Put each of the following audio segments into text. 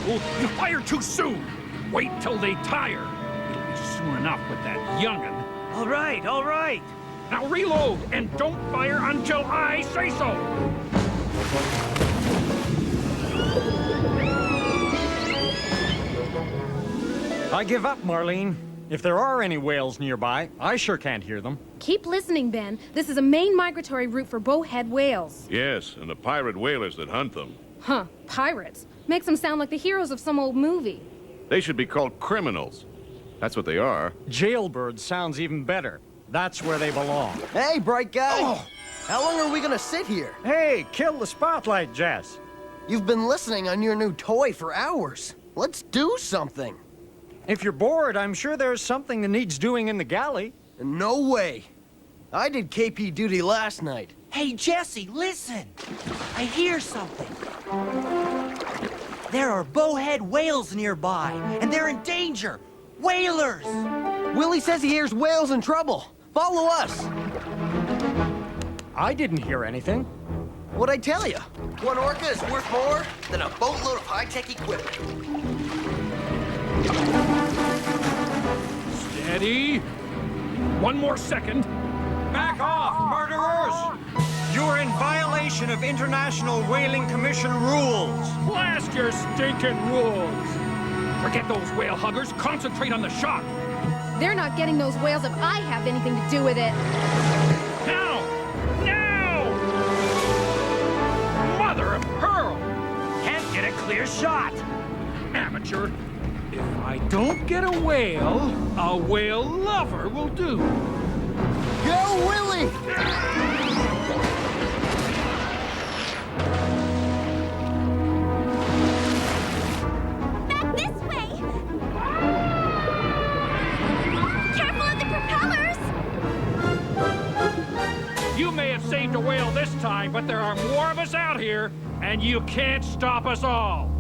fool! You fire too soon! Wait till they tire. It'll be soon enough with that young'un. All right, all right. Now reload, and don't fire until I say so! I give up, Marlene. If there are any whales nearby, I sure can't hear them. Keep listening, Ben. This is a main migratory route for bowhead whales. Yes, and the pirate whalers that hunt them. Huh, pirates. Makes them sound like the heroes of some old movie. They should be called criminals. That's what they are. Jailbird sounds even better. That's where they belong. Hey, bright guy! How long are we gonna sit here? Hey, kill the spotlight, Jess. You've been listening on your new toy for hours. Let's do something. If you're bored, I'm sure there's something that needs doing in the galley. No way. I did KP duty last night. Hey, Jesse, listen. I hear something. There are bowhead whales nearby, and they're in danger. Whalers! Willy says he hears whales in trouble. Follow us. I didn't hear anything. What'd I tell you? One Orca is worth more than a boatload of high-tech equipment. Steady. One more second. Back off, murderers! You're in violation of International Whaling Commission rules. Blast your stinking rules! Forget those whale huggers. Concentrate on the shot. They're not getting those whales if I have anything to do with it. Now! Now! Mother of pearl! Can't get a clear shot. Amateur. If I don't get a whale lover will do. Go, Willy! Back this way! Careful of the propellers! You may have saved a whale this time, but there are more of us out here, and you can't stop us all.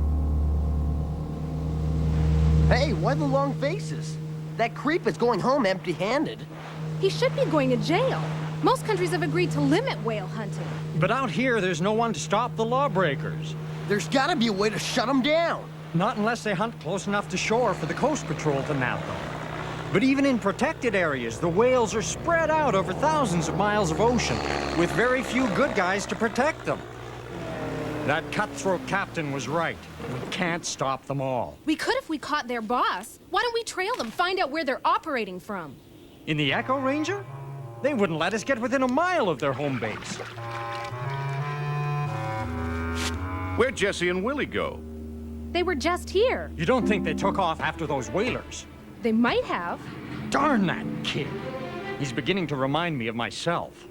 Hey, why the long faces? That creep is going home empty-handed. He should be going to jail. Most countries have agreed to limit whale hunting. But out here, there's no one to stop the lawbreakers. There's gotta be a way to shut them down. Not unless they hunt close enough to shore for the Coast Patrol to nab them. But even in protected areas, the whales are spread out over thousands of miles of ocean, with very few good guys to protect them. That cutthroat captain was right. We can't stop them all. We could if we caught their boss. Why don't we trail them, find out where they're operating from? In the Echo Ranger? They wouldn't let us get within a mile of their home base. Where'd Jesse and Willy go? They were just here. You don't think they took off after those whalers? They might have. Darn that kid. He's beginning to remind me of myself.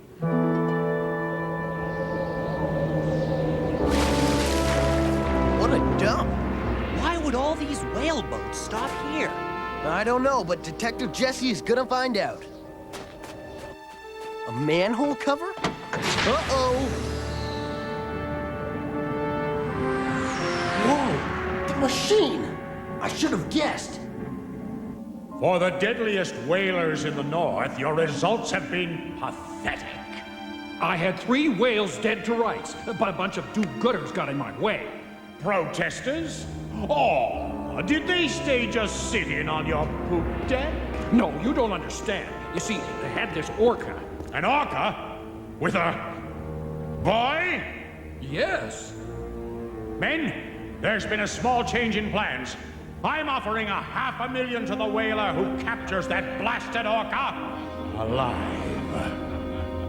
What a dump. Why would all these whale boats stop here? I don't know, but Detective Jesse is gonna find out. A manhole cover? Uh-oh. Whoa, the machine! I should have guessed. For the deadliest whalers in the north, your results have been pathetic. I had 3 whales dead to rights, but a bunch of do-gooders got in my way. Protesters? Oh, did they stay just sitting on your poop deck? No, you don't understand. You see, they had this Orca. An Orca? With a boy? Yes. Men, there's been a small change in plans. I'm offering $500,000 to the whaler who captures that blasted Orca alive.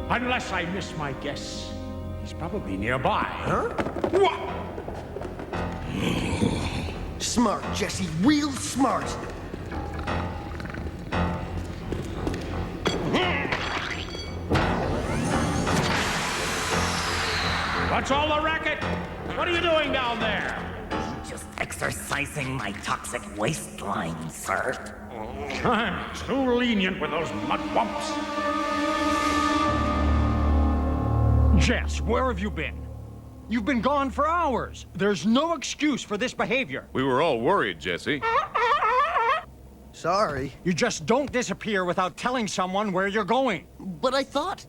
Unless I miss my guess. He's probably nearby. Huh? Smart, Jesse, real smart. What's all the racket? What are you doing down there? Just exercising my toxic waistline, sir. I'm too lenient with those mudwumps. Jess, where have you been? You've been gone for hours. There's no excuse for this behavior. We were all worried, Jesse. Sorry, You just don't disappear without telling someone where you're going. but I thought...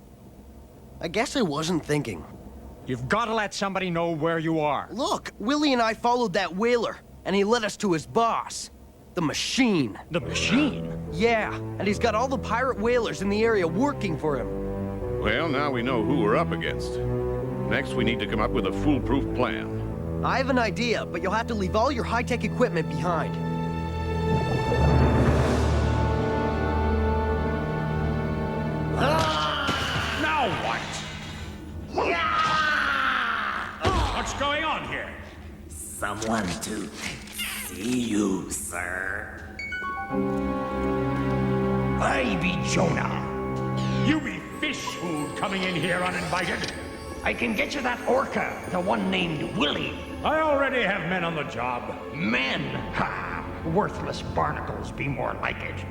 I guess I wasn't thinking. You've got to let somebody know where you are. Look, Willy and I followed that whaler. and he led us to his boss, the Machine. The machine? Yeah, and he's got all the pirate whalers in the area working for him. Well, now we know who we're up against. Next, we need to come up with a foolproof plan. I have an idea, but you'll have to leave all your high-tech equipment behind. Now what? What's going on here? Someone to see you, sir. I be Jonah. You be fish food coming in here uninvited. I can get you that Orca, the one named Willy. I already have men on the job. Men? Ha! Worthless barnacles be more like it.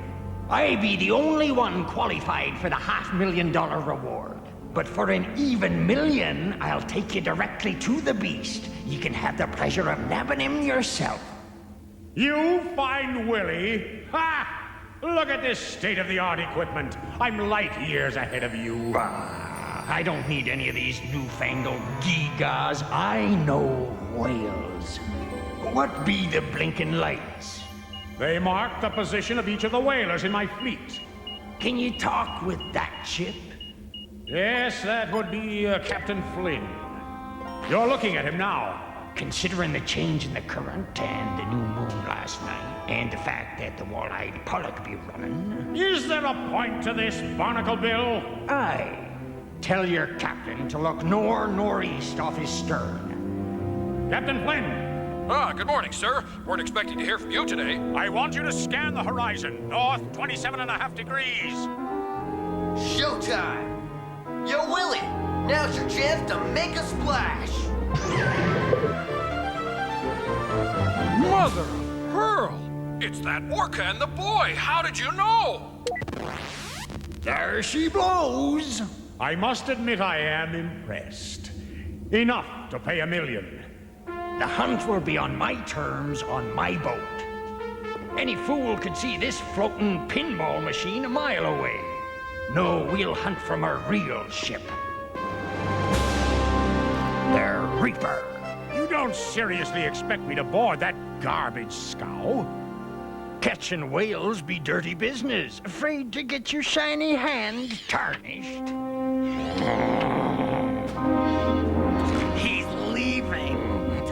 I be the only one qualified for the $500,000 reward. But for an even million, I'll take you directly to the beast. You can have the pleasure of nabbing him yourself. You find Willy? Ha! Look at this state-of-the-art equipment. I'm light years ahead of you. I don't need any of these newfangled gigas. I know whales. What be the blinking lights? They mark the position of each of the whalers in my fleet. Can you talk with that chip? Yes, that would be Captain Flynn. You're looking at him now. Considering the change in the current and the new moon last night, and the fact that the wall-eyed pollock be running... Is there a point to this, Barnacle Bill? Aye. Tell your captain to look nor east off his stern. Captain Flynn! Good morning, sir. Weren't expecting to hear from you today. I want you to scan the horizon, north 27.5 degrees. Showtime! Yo, Willy! Now's your chance to make a splash! Mother of pearl! It's that Orca and the boy! How did you know? There she blows! I must admit I am impressed. Enough to pay $1 million. The hunt will be on my terms on my boat. Any fool could see this floating pinball machine a mile away. No, we'll hunt from a real ship. The Reaper. You don't seriously expect me to board that garbage scow? Catching whales be dirty business. Afraid to get your shiny hand tarnished. He's leaving.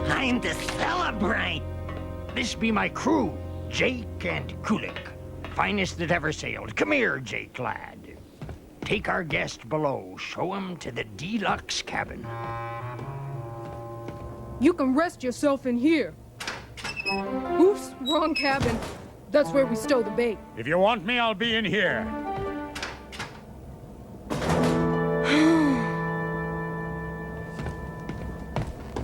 Time to celebrate. This be my crew, Jake and Kulik. Finest that ever sailed. Come here, Jake, lad. Take our guest below. Show him to the deluxe cabin. You can rest yourself in here. Oops, wrong cabin. That's where we stow the bait. If you want me, I'll be in here.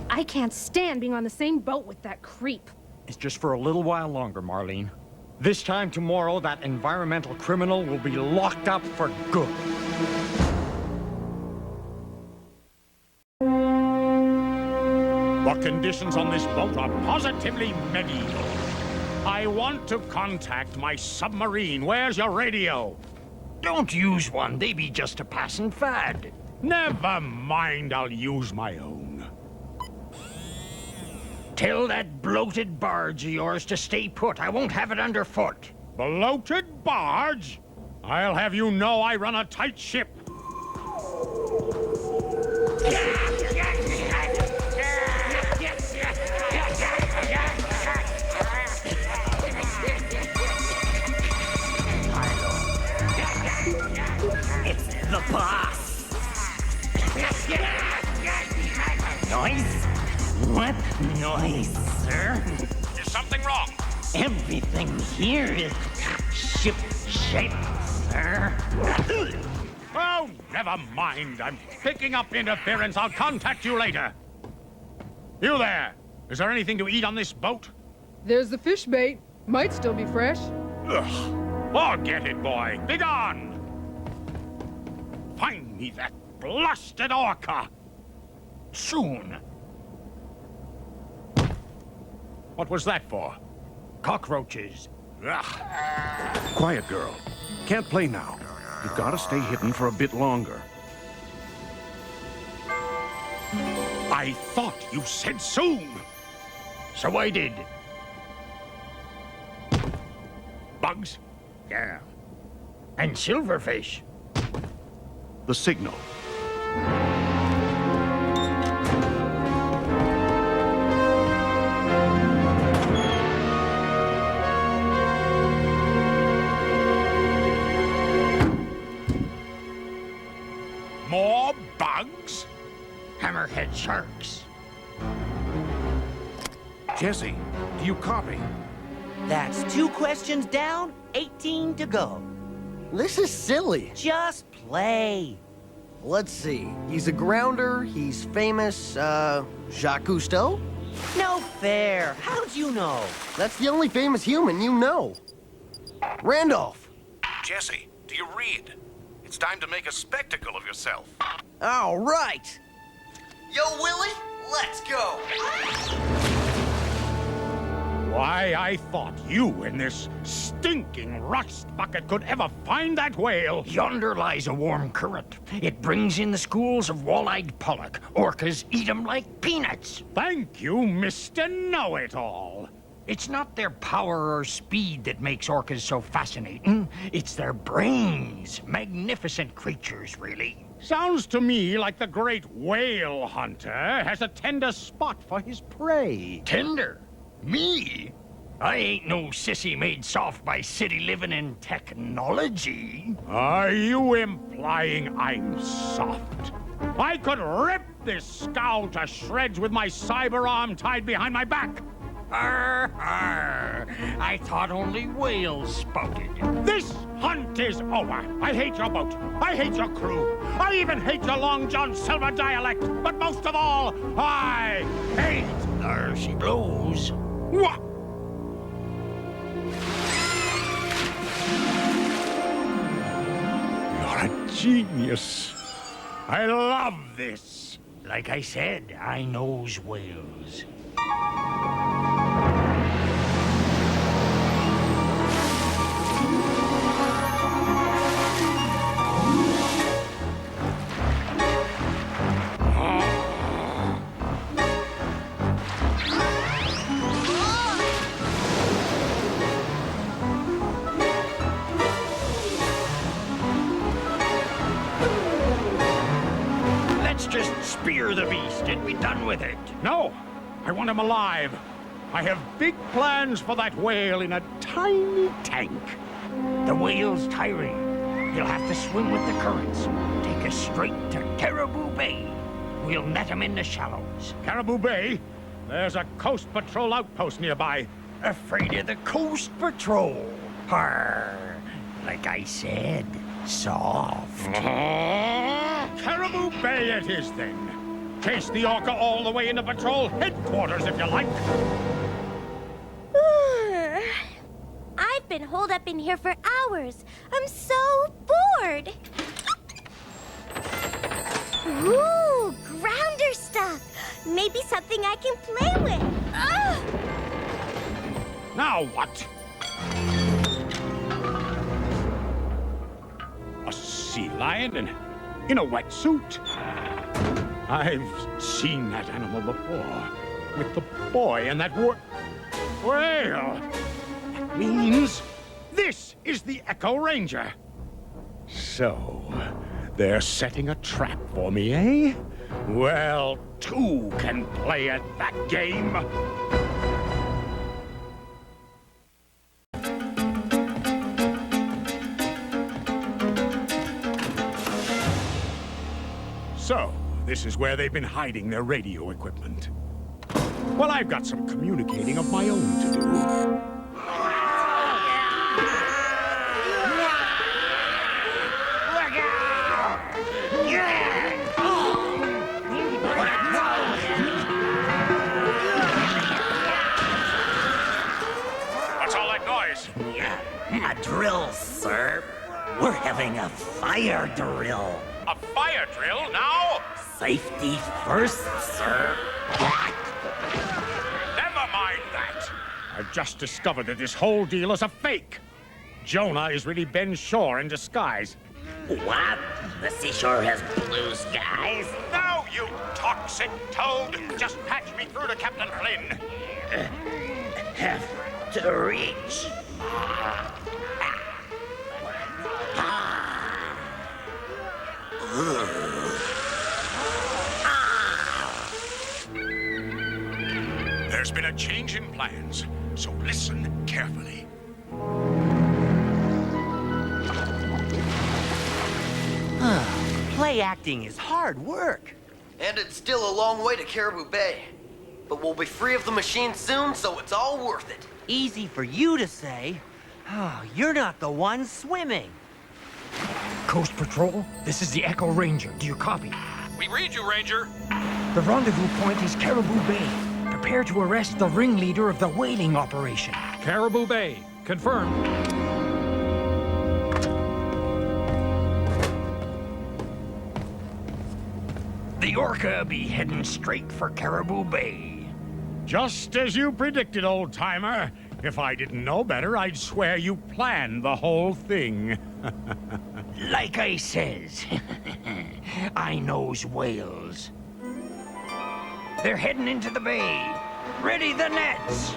I can't stand being on the same boat with that creep. It's just for a little while longer, Marlene. This time tomorrow, that environmental criminal will be locked up for good. The conditions on this boat are positively medieval. I want to contact my submarine. Where's your radio? Don't use one. They be just a passing fad. Never mind, I'll use my own. Tell that bloated barge of yours to stay put. I won't have it underfoot. Bloated barge? I'll have you know I run a tight ship. It's the boss. Noise? What noise, sir? Is something wrong? Everything here is ship-shape, sir. Oh, never mind. I'm picking up interference. I'll contact you later. You there. Is there anything to eat on this boat? There's the fish bait. Might still be fresh. Ugh. Forget it, boy. Be gone. Find me that blasted Orca. Soon. What was that for? Cockroaches. Ugh. Quiet, girl. Can't play now. You've got to stay hidden for a bit longer. I thought you said soon. So I did. bugs. Yeah. And silverfish. The signal. More bugs? Hammerhead sharks. Jesse, do you copy? That's 2 questions down, 18 to go. This is silly. Just play. Let's see. He's a grounder. He's famous, Jacques Cousteau? No fair. How'd you know? That's the only famous human you know. Randolph. Jesse, do you read? It's time to make a spectacle of yourself. All right. Yo, Willy, let's go. Why, I thought you and this stinking rust bucket could ever find that whale. Yonder lies a warm current. It brings in the schools of wall-eyed pollock. Orcas eat 'em like peanuts. Thank you, Mr. Know-It-All. It's not their power or speed that makes orcas so fascinating. It's their brains. Magnificent creatures, really. Sounds to me like the great whale hunter has a tender spot for his prey. Tender? Me? I ain't no sissy made soft by city living and technology. Are you implying I'm soft? I could rip this scowl to shreds with my cyber arm tied behind my back. Arr, arr. I thought only whales spouted. This hunt is over. I hate your boat. I hate your crew. I even hate your Long John Silver dialect. But most of all, I hate... There she blows. What? You're a genius. I love this. Like I said, I knows whales. Spear the beast and be done with it. No, I want him alive. I have big plans for that whale in a tiny tank. The whale's tiring. He'll have to swim with the currents. Take us straight to Caribou Bay. We'll net him in the shallows. Caribou Bay? There's a Coast Patrol outpost nearby. Afraid of the Coast Patrol. Arr. Like I said, soft. Caribou Bay it is, then. Chase the Orca all the way into Patrol headquarters, if you like. I've been holed up in here for hours. I'm so bored. Ooh, grounder stuff. Maybe something I can play with. Now what? A sea lion in a wetsuit? I've seen that animal before. With the boy and that whale. That means this is the Echo Ranger. So, they're setting a trap for me, eh? Well, 2 can play at that game. So, this is where they've been hiding their radio equipment. Well, I've got some communicating of my own to do. What's all that noise? A drill, sir. We're having a fire drill. A fire drill now? Safety first, sir. Never mind that. I've just discovered that this whole deal is a fake. Jonah is really Ben Shore in disguise. What? The seashore has blue skies? No, you toxic toad! Just patch me through to Captain Flynn. Have to reach. There's been a change in plans, so listen carefully. Play acting is hard work. And it's still a long way to Caribou Bay. But we'll be free of the machine soon, so it's all worth it. Easy for you to say. Oh, you're not the one swimming. Coast Patrol, this is the Echo Ranger. Do you copy? We read you, Ranger. The rendezvous point is Caribou Bay. Prepare to arrest the ringleader of the whaling operation. Caribou Bay. Confirmed. The Orca be heading straight for Caribou Bay. Just as you predicted, old-timer. If I didn't know better, I'd swear you planned the whole thing. Like I says, I knows whales. They're heading into the bay. Ready the nets.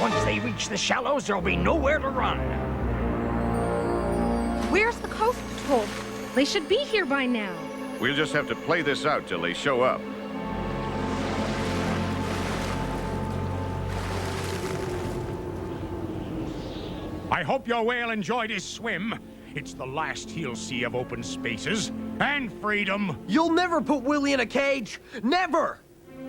Once they reach the shallows, there'll be nowhere to run. Where's the Coast Patrol? They should be here by now. We'll just have to play this out till they show up. I hope your whale enjoyed his swim. It's the last he'll see of open spaces and freedom. You'll never put Willy in a cage! Never!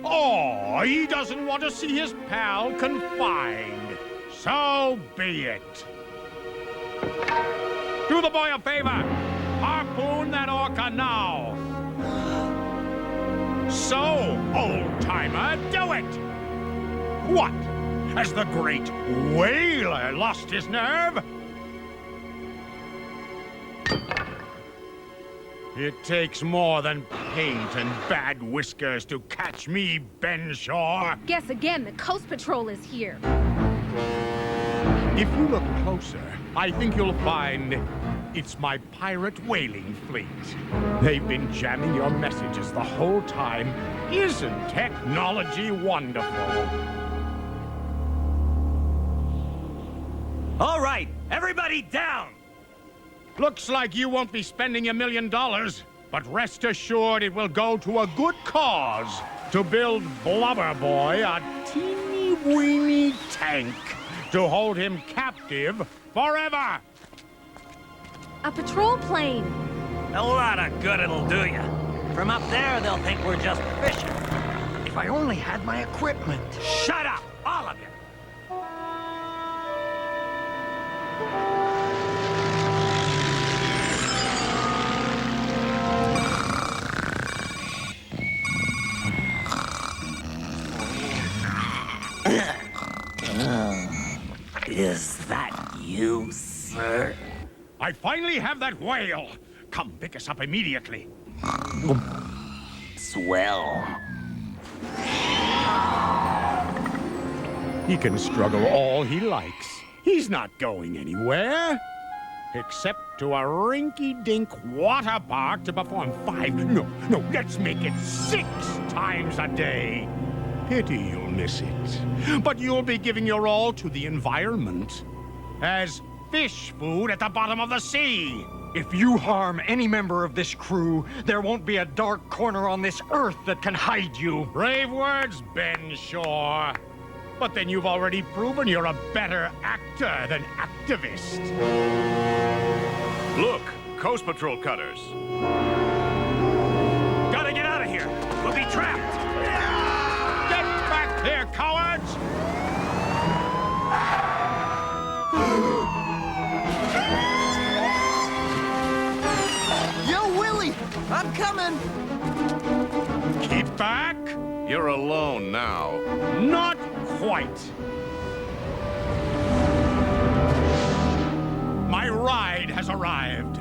Oh, he doesn't want to see his pal confined. So be it. Do the boy a favor. Harpoon that orca now. So, old-timer, do it. What? Has the great whaler lost his nerve? It takes more than paint and bad whiskers to catch me, Ben Shore. Guess again, the Coast Patrol is here. If you look closer, I think you'll find it's my pirate whaling fleet. They've been jamming your messages the whole time. Isn't technology wonderful? All right, everybody down! Looks like you won't be spending $1 million, but rest assured it will go to a good cause to build Blubber Boy a teeny-weeny tank to hold him captive forever. A patrol plane. A lot of good it'll do you. From up there, they'll think we're just fishing. If I only had my equipment. Shut up, all of you. Is that you, sir? I finally have that whale. Come pick us up immediately. Swell. He can struggle all he likes. He's not going anywhere. Except to a rinky-dink water park to perform 5... No, let's make it 6 times a day. Pity you'll miss it. But you'll be giving your all to the environment. As fish food at the bottom of the sea. If you harm any member of this crew, there won't be a dark corner on this earth that can hide you. Brave words, Ben Shore. But then you've already proven you're a better actor than activist. Look, Coast Patrol cutters. Gotta get out of here. We'll be trapped. Get back here, cowards! Yo, Willy! I'm coming! Keep back? You're alone now. Not quite. My ride has arrived.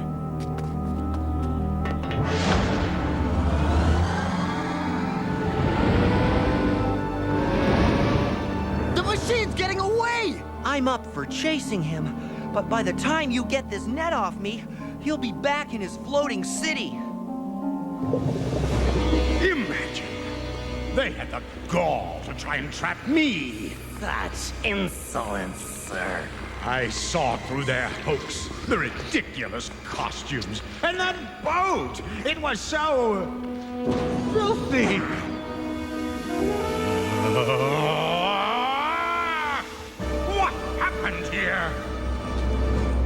The machine's getting away! I'm up for chasing him, but by the time you get this net off me, he'll be back in his floating city. Imagine. They had the gall to try and trap me. That's insolence, sir. I saw through their hoax, the ridiculous costumes, and that boat! It was so... filthy!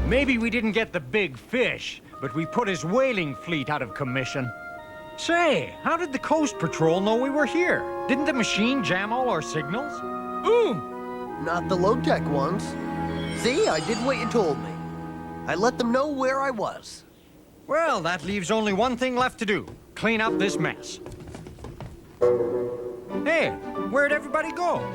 Maybe we didn't get the big fish, but we put his whaling fleet out of commission. Say, how did the Coast Patrol know we were here? Didn't the machine jam all our signals? Boom! Not the low-tech ones. See, I did what you told me. I let them know where I was. Well, that leaves only one thing left to do. Clean up this mess. Hey, where'd everybody go?